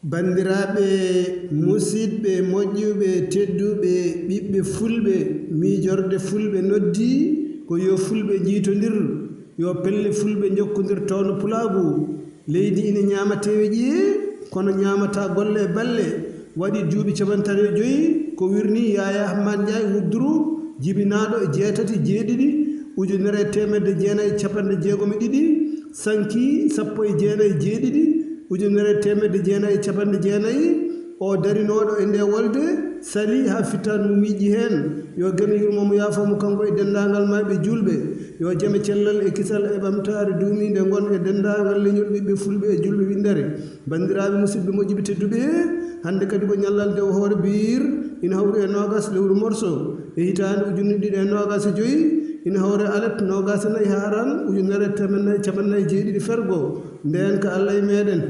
bandiraɓe musidɓe moƴƴuɓe tedduɓe ɓiɓɓe fulɓe miijorde fulɓe noddi ko yo fulɓe jiitodir yo pelle fulɓe jokkodir tawno pulagu leydi ina ñamatewe ƴiye kono ñamata golle e balle waɗi duuɓi 35 ko wirni Yaya Ahmad Ndiaye wudduru jibinaɗo e 6 ujunere temedde jeenayi capanɗe jeegom e ɗiɗi sanki 19 ujunere temedde jeenayi capanɗe jeenayi o darinoɗo e nde wolde sali ha fittan mo miiji hen yo gene yurmomo yaafomo kanko e dendagal maɓe julɓe yo jame cellal e kisal e ɓamtare duumide gon e dendagal leñol ɓiɓɓe fulɓe e julɓe windere bandiraɓe musidɓe moƴƴuɓe tedduɓe hande kadi ko ñallalde o hoore biir ina hawri e nogas lewru morso e hitande ujunere ɗiɗi e nogas e joyyi ina hawre alet nogas e nayyi haran ujunere temen nayyi capanɗe nayyi jeeɗiɗi fergo nden ko Allah e meɗen